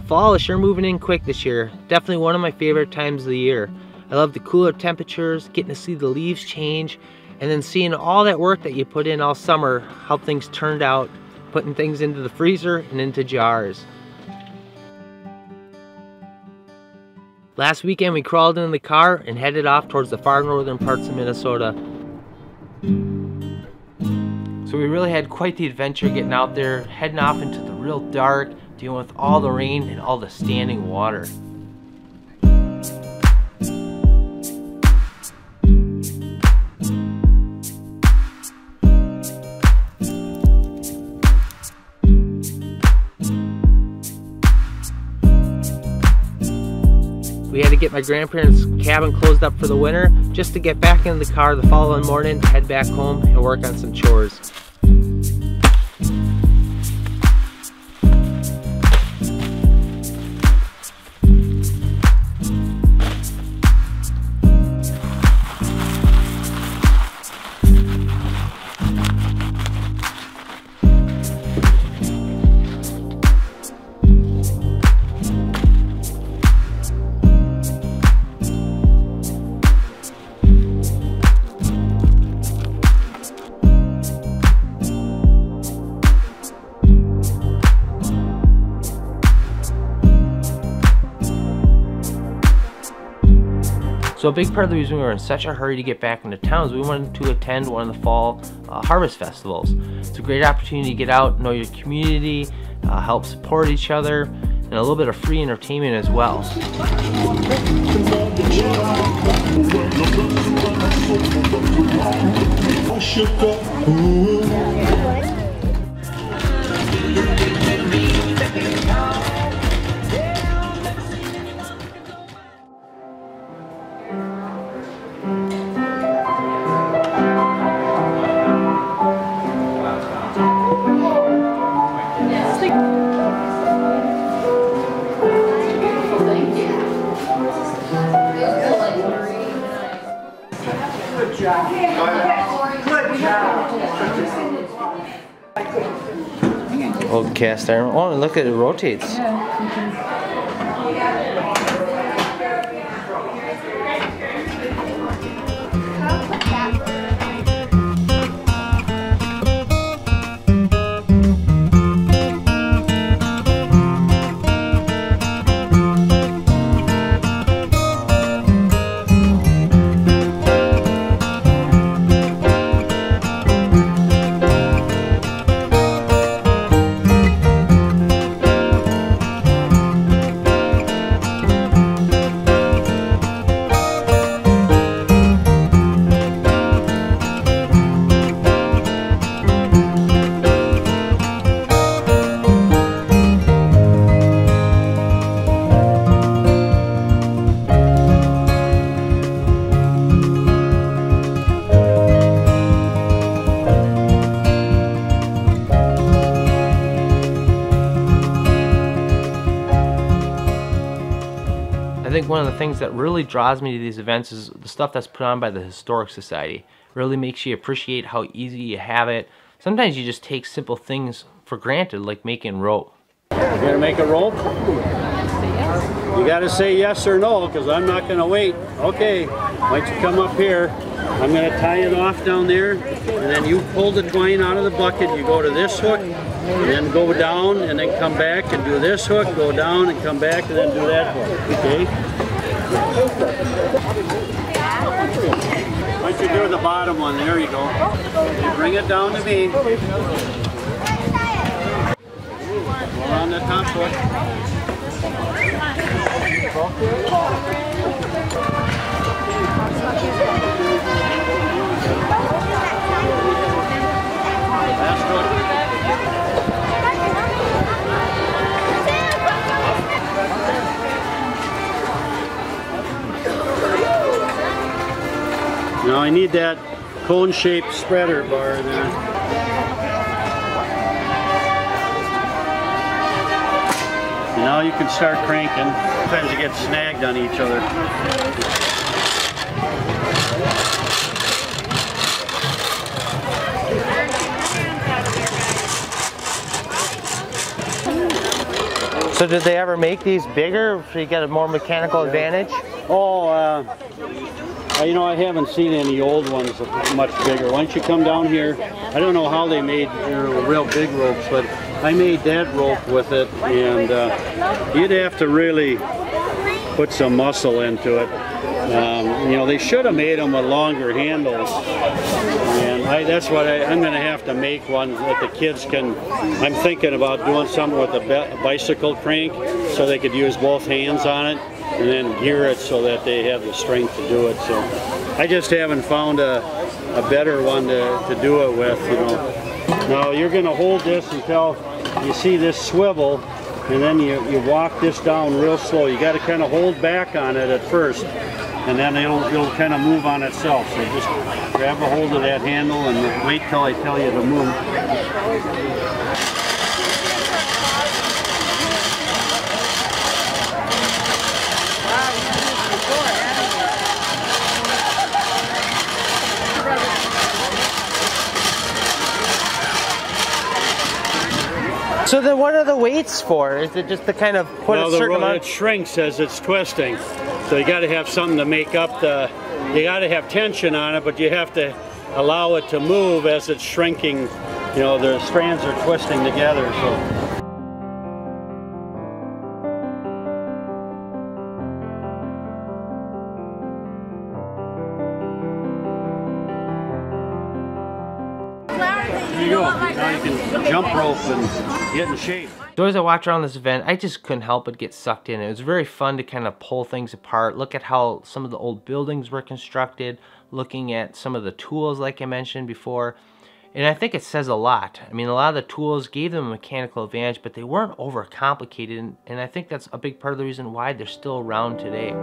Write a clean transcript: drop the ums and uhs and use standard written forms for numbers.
Fall is sure moving in quick this year. Definitely one of my favorite times of the year. I love the cooler temperatures, getting to see the leaves change, and then seeing all that work that you put in all summer, how things turned out, putting things into the freezer and into jars. Last weekend we crawled into the car and headed off towards the far northern parts of Minnesota. So we really had quite the adventure getting out there, heading off into the real dark, dealing with all the rain and all the standing water. We had to get my grandparents' cabin closed up for the winter just to get back into the car the following morning to head back home and work on some chores. So a big part of the reason we were in such a hurry to get back into town is we wanted to attend one of the fall harvest festivals. It's a great opportunity to get out, know your community, help support each other, and a little bit of free entertainment as well. Old cast iron. Oh, look at it, rotates. I think one of the things that really draws me to these events is the stuff that's put on by the Historic Society. It really makes you appreciate how easy you have it. Sometimes you just take simple things for granted, like making rope. You're gonna make a rope? You gotta say yes or no, because I'm not gonna wait. Okay, why don't you come up here? I'm gonna tie it off down there, and then you pull the twine out of the bucket. You go to this hook, and then go down, and then come back and do this hook, go down and come back, and then do that hook. Okay? Why don't you do the bottom one? There you go. You bring it down to me. Go on the top hook. Last hook. Now I need that cone-shaped spreader bar there. And now you can start cranking. Sometimes you get snagged on each other. So did they ever make these bigger so you get a more mechanical advantage? Oh, you know, I haven't seen any old ones much bigger. Once you come down here, I don't know how they made real big ropes, but I made that rope with it, and you'd have to really put some muscle into it. You know, they should have made them with longer handles, and that's what I'm going to have to make one that the kids can. I'm thinking about doing something with a bicycle crank so they could use both hands on it, and then gear it so that they have the strength to do it. So I just haven't found a better one to do it with, you know. Now you're going to hold this until you see this swivel, and then you walk this down real slow. You got to kind of hold back on it at first, and then it'll kind of move on itself. So just grab a hold of that handle and wait till I tell you to move. So then what are the weights for? Is it just to kind of put a certain amount? It shrinks as it's twisting. So you got to have something to make up the, you got to have tension on it, but you have to allow it to move as it's shrinking. You know, the strands are twisting together. So. There you go. Now you can jump rope and get in shape. So as I watch around this event, I just couldn't help but get sucked in. It was very fun to kind of pull things apart, look at how some of the old buildings were constructed, looking at some of the tools like I mentioned before. And I think it says a lot. I mean, a lot of the tools gave them a mechanical advantage, but they weren't overcomplicated. And I think that's a big part of the reason why they're still around today.